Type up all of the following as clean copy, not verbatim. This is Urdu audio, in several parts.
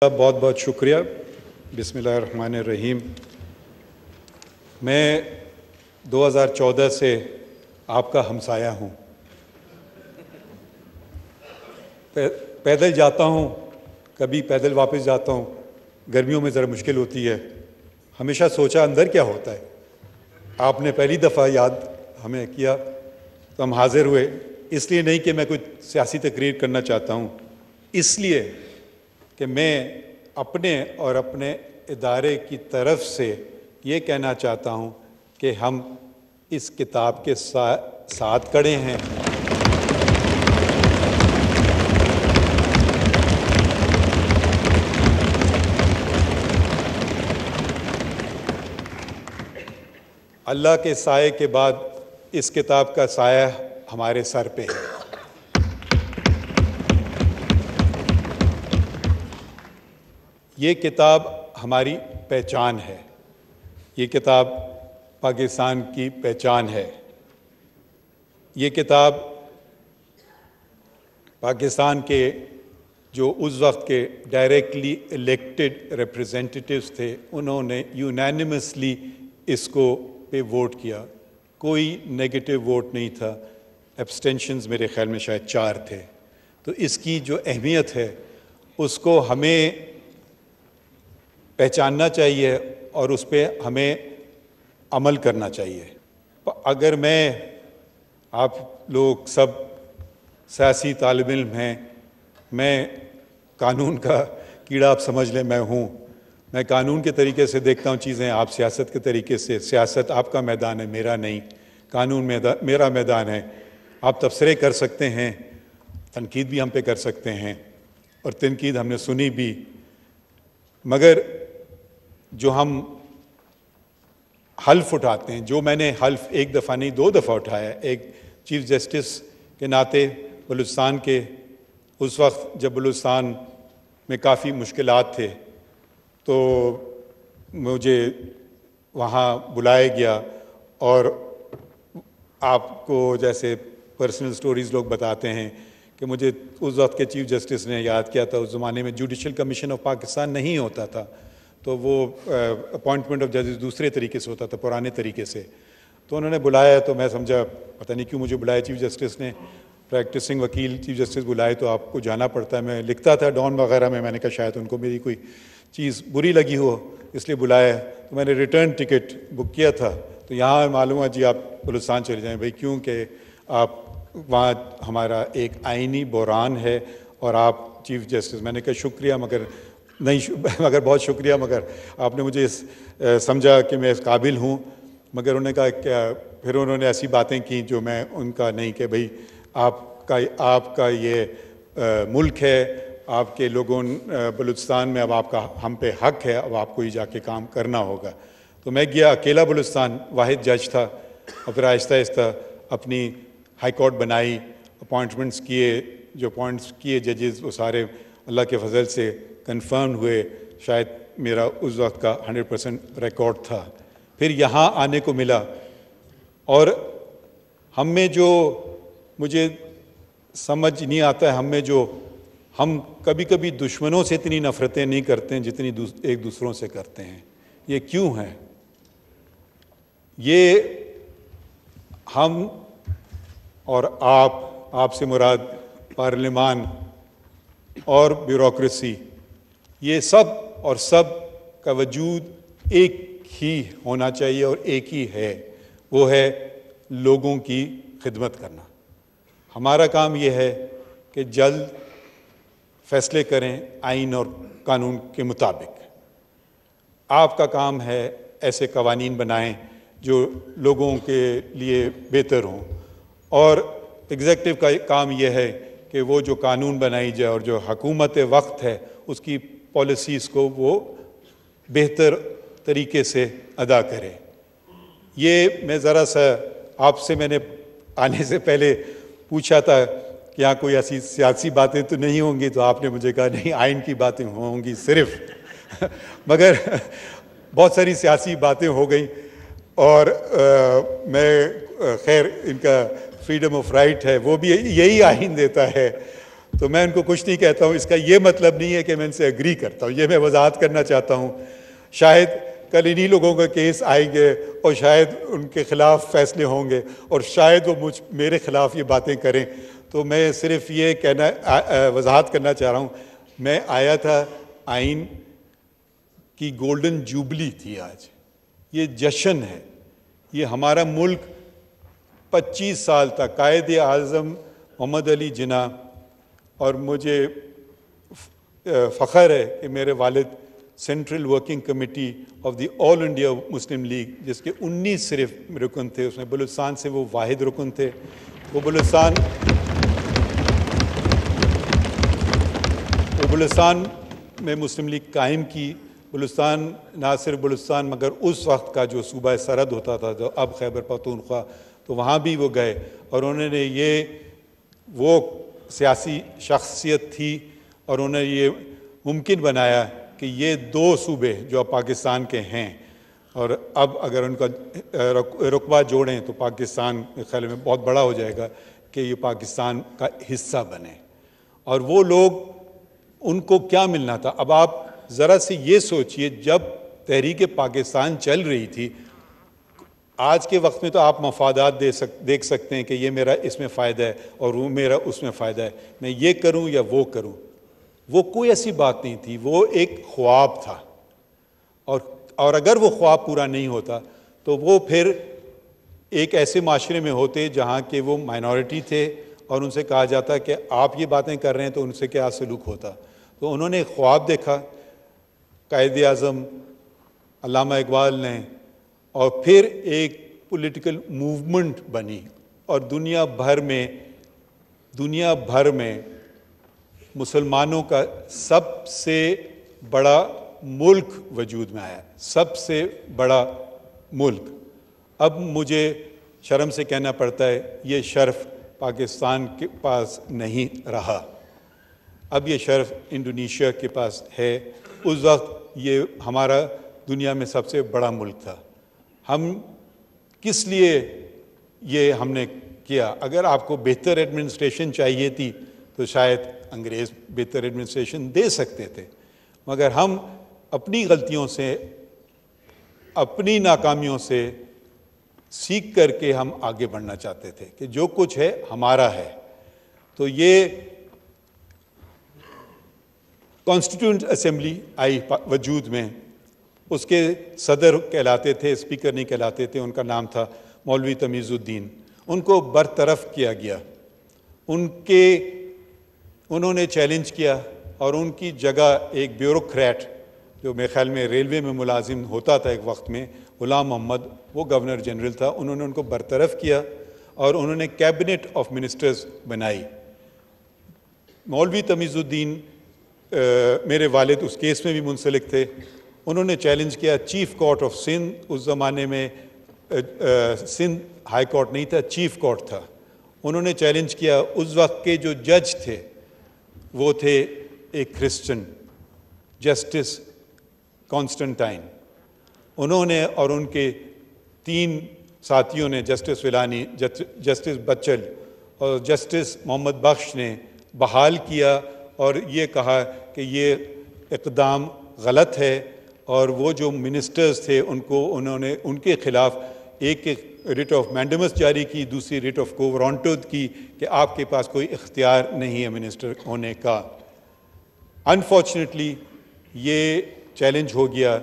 بہت بہت شکریہ. بسم اللہ الرحمن الرحیم. میں 2014 سے آپ کا ہمسایہ ہوں. پیدل جاتا ہوں, کبھی پیدل واپس جاتا ہوں. گرمیوں میں ذرا مشکل ہوتی ہے. ہمیشہ سوچا اندر کیا ہوتا ہے. آپ نے پہلی دفعہ یاد ہمیں کیا تو ہم حاضر ہوئے. اس لیے نہیں کہ میں کوئی سیاسی تقریر کرنا چاہتا ہوں, اس لیے کہ میں اپنے اور اپنے ادارے کی طرف سے یہ کہنا چاہتا ہوں کہ ہم اس کتاب کے ساتھ کھڑے ہیں. اللہ کے سائے کے بعد اس کتاب کا سایہ ہمارے سر پہ ہے. یہ کتاب ہماری پہچان ہے. یہ کتاب پاکستان کی پہچان ہے. یہ کتاب پاکستان کے جو اس وقت کے ڈائریکٹلی الیکٹڈ ریپریزنٹیٹیوز تھے, انہوں نے یونینیمسلی اس کو پہ ووٹ کیا. کوئی نیگیٹو ووٹ نہیں تھا. ایبسٹینشنز میرے خیال میں شاید 4 تھے. تو اس کی جو اہمیت ہے اس کو ہمیں پہچاننا چاہیے اور اس پہ ہمیں عمل کرنا چاہیے. اگر آپ لوگ سب سیاسی طالب علم ہیں, میں قانون کا کیڑا آپ سمجھ لیں میں ہوں. میں قانون کے طریقے سے دیکھتا ہوں چیزیں, آپ سیاست کے طریقے سے. سیاست آپ کا میدان ہے, میرا نہیں. قانون میرا میدان ہے. آپ تبصرے کر سکتے ہیں, تنقید بھی ہم پہ کر سکتے ہیں, اور تنقید ہم نے سنی بھی. مگر جو ہم حلف اٹھاتے ہیں, جو میں نے حلف 1 دفعہ نہیں 2 دفعہ اٹھایا, ایک چیف جسٹس کے ناطے بلوچستان کے, اس وقت جب بلوچستان میں کافی مشکلات تھے تو مجھے وہاں بلایا گیا, اور آپ کو جیسے پرسنل سٹوریز لوگ بتاتے ہیں کہ مجھے اس وقت کے چیف جسٹس نے یاد کیا تھا. اس زمانے میں جوڈیشل کمیشن آف پاکستان نہیں ہوتا تھا, تو وہ اپوائنٹمنٹ آف ججز دوسرے طریقے سے ہوتا تھا, پرانے طریقے سے. تو انہوں نے بلایا تو میں سمجھا پتہ نہیں کیوں مجھے بلایا چیف جسٹس نے. پریکٹسنگ وکیل چیف جسٹس بلائے تو آپ کو جانا پڑتا ہے. میں لکھتا تھا ڈان وغیرہ میں نے کہا شاید ان کو میری کوئی چیز بری لگی ہو اس لیے بلایا. تو میں نے ریٹرن ٹکٹ بک کیا تھا. تو یہاں معلوم ہے جی آپ بلوچستان چلے جائیں بھائی, کیوں کہ آپ وہاں ہمارا ایک آئینی بحران ہے اور آپ چیف جسٹس. میں نے کہا شکریہ, مگر بہت شکریہ, مگر آپ نے مجھے سمجھا کہ میں اس قابل ہوں. مگر انہوں نے کہا کہ پھر انہوں نے ایسی باتیں کی جو میں ان کا نہیں, کہ بھئی آپ کا یہ ملک ہے, آپ کے لوگوں بلوچستان میں, اب آپ کا ہم پہ حق ہے, اب آپ کو ہی جا کے کام کرنا ہوگا. تو میں گیا اکیلا بلوچستان, واحد جج تھا, اور پھر آہستہ آہستہ اپنی ہائی کورٹ بنائی, اپوائنٹمنٹس کیے. جو اپوائنٹس کیے ججز وہ سارے اللہ کے فضل سے کنفرم ہوئے. شاید میرا اس وقت کا 100% ریکارڈ تھا. پھر یہاں آنے کو ملا, اور ہم میں جو مجھے سمجھ نہیں آتا ہے, ہم کبھی کبھی دشمنوں سے اتنی نفرتیں نہیں کرتے ہیں جتنی ایک دوسروں سے کرتے ہیں. یہ کیوں ہے؟ یہ ہم اور آپ سے مراد پارلیمان اور بیوروکریسی, یہ سب کا وجود ایک ہی ہونا چاہیے اور ایک ہی ہے, وہ ہے لوگوں کی خدمت کرنا. ہمارا کام یہ ہے کہ جلد فیصلے کریں آئین اور قانون کے مطابق. آپ کا کام ہے ایسے قوانین بنائیں جو لوگوں کے لیے بہتر ہوں, اور ایگزیکٹو کا کام یہ ہے کہ وہ جو قانون بنائی جائے اور جو حکومت وقت ہے اس کی پالیسیز کو وہ بہتر طریقے سے ادا کرے. یہ میں ذرا سا آپ سے میں نے آنے سے پہلے پوچھا تھا کہ یہاں کوئی ایسی سیاسی باتیں تو نہیں ہوں گی, تو آپ نے مجھے کہا نہیں آئین کی باتیں ہوں گی صرف. مگر بہت ساری سیاسی باتیں ہو گئیں, اور میں خیر ان کا فریڈم آف رائٹ ہے, وہ بھی یہی آئین دیتا ہے. تو میں ان کو کچھ نہیں کہتا ہوں. اس کا یہ مطلب نہیں ہے کہ میں ان سے ایگری کرتا ہوں, یہ میں وضاحت کرنا چاہتا ہوں. شاید کل انہی لوگوں کا کیس آئیں گے اور شاید ان کے خلاف فیصلے ہوں گے اور شاید وہ میرے خلاف یہ باتیں کریں. تو میں صرف یہ وضاحت کرنا چاہ رہا ہوں. میں آیا تھا, آئین کی گولڈن جوبلی تھی آج, یہ جشن ہے. یہ ہمارا ملک 25 سال تک قائد اعظم محمد علی جناح, اور مجھے فخر ہے کہ میرے والد central working committee of the all India Muslim league, جس کے 19 صرف رکن تھے, اس میں بلوچستان سے وہ واحد رکن تھے. وہ بلوچستان میں مسلم لیگ قائم کی. بلوچستان نہ صرف بلوچستان مگر اس وقت کا جو صوبہ سرحد ہوتا تھا, جو اب خیبر پختونخوا, تو وہاں بھی وہ گئے اور انہوں نے وہ سیاسی شخصیت تھی اور انہوں نے یہ ممکن بنایا کہ یہ 2 صوبے جو اب پاکستان کے ہیں, اور اب اگر ان کا رقبہ جوڑیں تو پاکستان میرے خیال میں بہت بڑا ہو جائے گا, کہ یہ پاکستان کا حصہ بنے. اور وہ لوگ, ان کو کیا ملنا تھا؟ اب آپ ذرا سے یہ سوچئے, جب تحریک پاکستان چل رہی تھی, آج کے وقت میں تو آپ مفادات دیکھ سکتے ہیں کہ یہ میرا اس میں فائدہ ہے اور وہ میرا اس میں فائدہ ہے, میں یہ کروں یا وہ کروں. وہ کوئی ایسی بات نہیں تھی, وہ ایک خواب تھا. اور اگر وہ خواب پورا نہیں ہوتا تو وہ پھر ایک ایسے معاشرے میں ہوتے جہاں کہ وہ مائنورٹی تھے اور ان سے کہا جاتا کہ آپ یہ باتیں کر رہے ہیں تو ان سے کیا سلوک ہوتا. تو انہوں نے خواب دیکھا, قائد اعظم علامہ اقبال نے, اور پھر ایک پولیٹیکل موومنٹ بنی اور دنیا بھر میں مسلمانوں کا سب سے بڑا ملک وجود میں آیا, سب سے بڑا ملک. اب مجھے شرم سے کہنا پڑتا ہے, یہ شرف پاکستان کے پاس نہیں رہا, اب یہ شرف انڈونیشیا کے پاس ہے. اس وقت یہ ہمارا دنیا میں سب سے بڑا ملک تھا. ہم کس لیے یہ ہم نے کیا؟ اگر آپ کو بہتر ایڈمنسٹریشن چاہیے تھی تو شاید انگریز بہتر ایڈمنسٹریشن دے سکتے تھے, مگر ہم اپنی غلطیوں سے, اپنی ناکامیوں سے سیکھ کر کے ہم آگے بڑھنا چاہتے تھے کہ جو کچھ ہے ہمارا ہے. تو یہ کانسٹیٹیوئنٹ اسمبلی آئی وجود میں, اس کے صدر کہلاتے تھے, اسپیکر نہیں کہلاتے تھے, ان کا نام تھا مولوی تمیز الدین. ان کو برطرف کیا گیا, انہوں نے چیلنج کیا اور ان کی جگہ ایک بیوروکریٹ جو میرے خیال میں ریلوے میں ملازم ہوتا تھا ایک وقت میں, غلام محمد, وہ گورنر جنرل تھا. انہوں نے ان کو برطرف کیا اور انہوں نے کیبنٹ آف منسٹرز بنائی. مولوی تمیز الدین, میرے والد اس کیس میں بھی منسلک تھے, انہوں نے چیلنج کیا چیف کورٹ آف سندھ. اس زمانے میں سندھ ہائی کورٹ نہیں تھا, چیف کورٹ تھا. انہوں نے چیلنج کیا. اس وقت کے جو جج تھے وہ تھے ایک کرسچن, جسٹس کانسٹنٹائن. انہوں نے اور ان کے 3 ساتھیوں نے, جسٹس ویلانی, جسٹس بچل اور جسٹس محمد بخش نے بحال کیا اور یہ کہا کہ یہ اقدام غلط ہے, اور وہ جو منسٹرز تھے انہوں نے ان کے خلاف ایک ریٹ آف مینڈمس جاری کی, دوسری ریٹ آف کو وارنٹو کی کہ آپ کے پاس کوئی اختیار نہیں ہے منسٹر ہونے کا. انفارچونیٹلی یہ چیلنج ہو گیا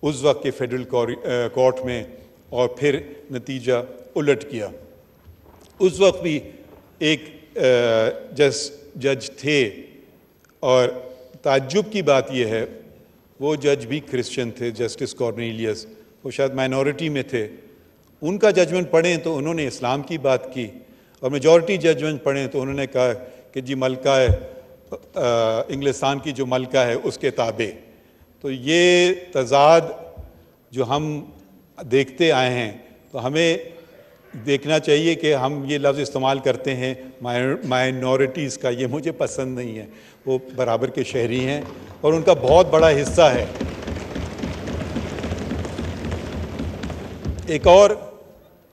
اس وقت کے فیڈرل کورٹ میں اور پھر نتیجہ الٹ کیا. اس وقت بھی ایک جج تھے اور تعجب کی بات یہ ہے وہ جج بھی کرسچن تھے, جسٹس کارنیلیس. وہ شاید مائنورٹی میں تھے. ان کا ججمنٹ پڑھیں تو انہوں نے اسلام کی بات کی, اور میجورٹی ججمنٹ پڑھیں تو انہوں نے کہا کہ جی ملکہ ہے انگلستان کی جو ملکہ ہے اس کے تابع. تو یہ تضاد جو ہم دیکھتے آئے ہیں, تو ہمیں دیکھنا چاہیے کہ ہم یہ لفظ استعمال کرتے ہیں مائنورٹیز کا, یہ مجھے پسند نہیں ہے. وہ برابر کے شہری ہیں اور ان کا بہت بڑا حصہ ہے. ایک اور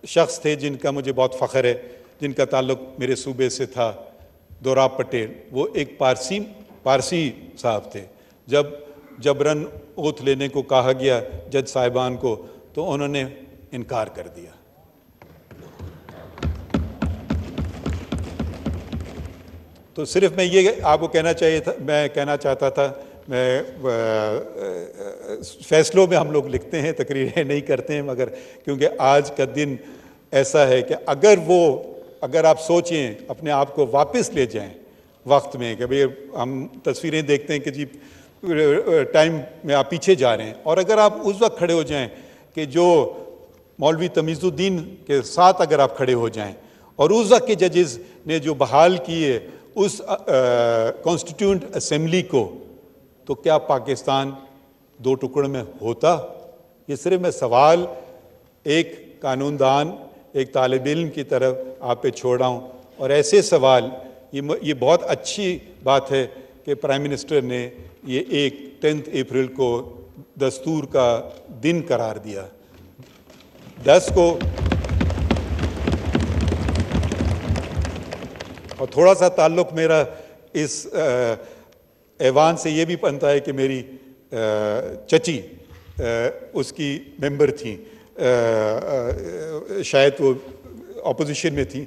شخص تھے جن کا مجھے بہت فخر ہے, جن کا تعلق میرے صوبے سے تھا, دوراب پٹیل، وہ ایک پارسی صاحب تھے. جب جبراً اوتھ لینے کو کہا گیا جج صاحبان کو تو انہوں نے انکار کر دیا. تو صرف میں یہ آپ کو کہنا چاہتا تھا، میں فیصلوں میں ہم لوگ لکھتے ہیں، تقریریں نہیں کرتے ہیں، مگر کیونکہ آج کا دن ایسا ہے کہ اگر آپ سوچیں، اپنے آپ کو واپس لے جائیں وقت میں، کہ بھئی ہم تصویریں دیکھتے ہیں کہ جی ٹائم میں آپ پیچھے جا رہے ہیں، اور اگر آپ اس وقت کھڑے ہو جائیں کہ جو مولوی تمیز الدین کے ساتھ اگر آپ کھڑے ہو جائیں، اور اس وقت کے ججز نے جو بحال کیے اس کانسٹیٹیوئنٹ اسمبلی کو، تو کیا پاکستان دو ٹکڑوں میں ہوتا؟ یہ صرف میں سوال ایک قانون دان، ایک طالب علم کی طرف آپ پہ چھوڑا ہوں. اور ایسے سوال، یہ بہت اچھی بات ہے کہ پرائم منسٹر نے یہ 10 اپریل کو دستور کا دن قرار دیا. 10 کو، اور تھوڑا سا تعلق میرا اس ایوان سے یہ بھی بنتا ہے کہ میری چچی اس کی ممبر تھیں، شاید وہ اپوزیشن میں تھیں،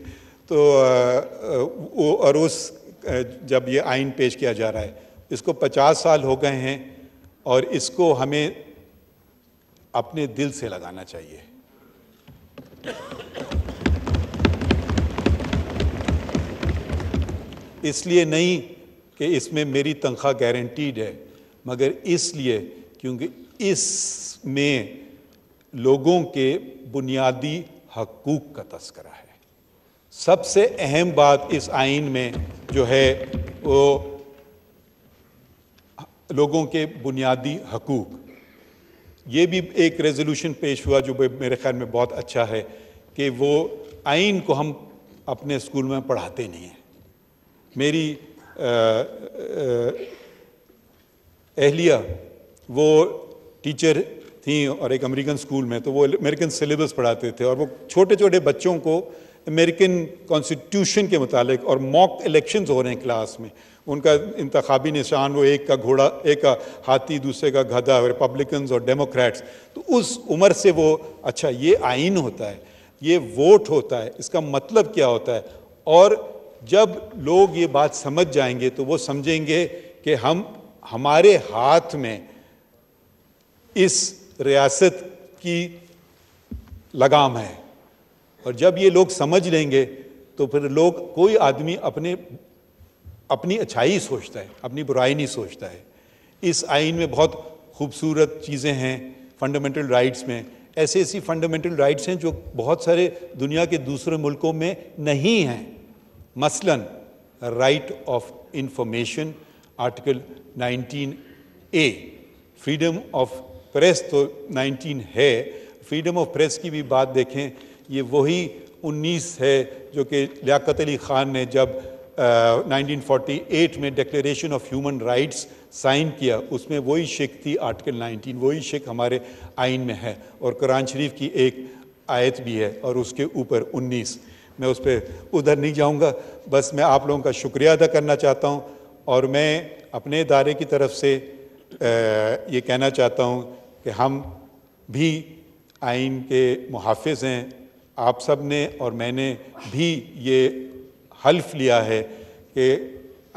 تو اور جب یہ آئین پیش کیا جا رہا ہے، اس کو 50 سال ہو گئے ہیں، اور اس کو ہمیں اپنے دل سے لگانا چاہیے. اس لیے نہیں کہ اس میں میری تنخواہ گارنٹیڈ ہے، مگر اس لیے کیونکہ اس میں لوگوں کے بنیادی حقوق کا تذکرہ ہے. سب سے اہم بات اس آئین میں جو ہے وہ لوگوں کے بنیادی حقوق. یہ بھی ایک ریزولوشن پیش ہوا جو میرے خیال میں بہت اچھا ہے کہ وہ آئین کو ہم اپنے اسکول میں پڑھاتے نہیں ہیں. میری اہلیہ وہ ٹیچر تھیں اور ایک امریکن اسکول میں، تو وہ امریکن سلیبس پڑھاتے تھے، اور وہ چھوٹے چھوٹے بچوں کو امریکن کانسٹیٹیوشن کے متعلق، اور موک الیکشنز ہو رہے ہیں کلاس میں، ان کا انتخابی نشان وہ ایک کا گھوڑا، ایک کا ہاتھی، دوسرے کا گدھا، ریپبلکنز اور ڈیموکریٹس. تو اس عمر سے وہ اچھا یہ آئین ہوتا ہے، یہ ووٹ ہوتا ہے، اس کا مطلب کیا ہوتا ہے. اور جب لوگ یہ بات سمجھ جائیں گے تو وہ سمجھیں گے کہ ہمارے ہاتھ میں اس ریاست کی لگام ہے. اور جب یہ لوگ سمجھ لیں گے تو پھر کوئی آدمی اپنی اچھائی سوچتا ہے، اپنی برائی نہیں سوچتا ہے. اس آئین میں بہت خوبصورت چیزیں ہیں فنڈامنٹل رائٹس میں، ایسی فنڈامنٹل رائٹس ہیں جو بہت سارے دنیا کے دوسرے ملکوں میں نہیں ہیں. مثلاً right of information, article 19A. Freedom of press تو 19 ہے. فریڈم آف پریس کی بھی بات دیکھیں، یہ وہی 19 ہے جو کہ لیاقت علی خان نے جب 1948 میں declaration of human rights sign کیا، اس میں وہی شک تھی آرٹیکل 19، وہی شک ہمارے آئین میں ہے. اور قرآن شریف کی ایک آیت بھی ہے اور اس کے اوپر 19. میں اس پہ ادھر نہیں جاؤں گا، بس میں آپ لوگوں کا شکریہ ادا کرنا چاہتا ہوں، اور میں اپنے ادارے کی طرف سے یہ کہنا چاہتا ہوں کہ ہم بھی آئین کے محافظ ہیں. آپ سب نے اور میں نے بھی یہ حلف لیا ہے کہ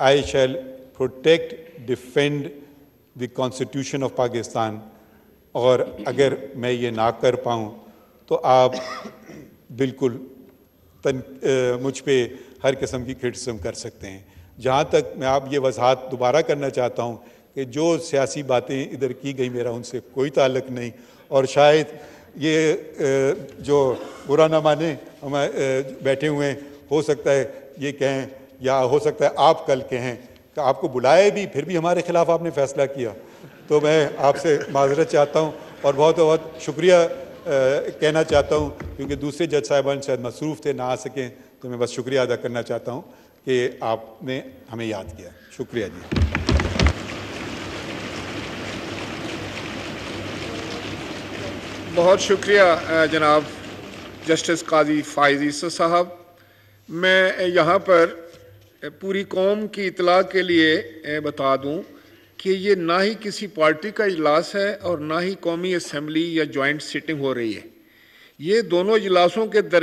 I shall protect, defend the constitution of Pakistan. اور اگر میں یہ نہ کر پاؤں تو آپ بالکل مجھ پہ ہر قسم کی کرٹیسزم کر سکتے ہیں. جہاں تک میں آپ یہ وضاحت دوبارہ کرنا چاہتا ہوں کہ جو سیاسی باتیں ادھر کی گئی میرا ان سے کوئی تعلق نہیں، اور شاید یہ جو برا نہ مانے ہم بیٹھے ہوئے ہو سکتا ہے یہ کہیں، یا ہو سکتا ہے آپ کل کہیں کہ آپ کو بلائے بھی پھر بھی ہمارے خلاف آپ نے فیصلہ کیا. تو میں آپ سے معذرت چاہتا ہوں اور بہت بہت شکریہ کہنا چاہتا ہوں، کیونکہ دوسرے جج صاحبان شاید مصروف تھے، نہ آ سکیں. تو میں بس شکریہ ادا کرنا چاہتا ہوں کہ آپ نے ہمیں یاد کیا. شکریہ جی. بہت شکریہ جناب جسٹس قاضی فائز عیسی صاحب. میں یہاں پر پوری قوم کی اطلاع کے لیے بتا دوں کہ یہ نہ ہی کسی پارٹی کا اجلاس ہے اور نہ ہی قومی اسمبلی یا جوائنٹ سیٹنگ ہو رہی ہے. یہ دونوں اجلاسوں کے درمیان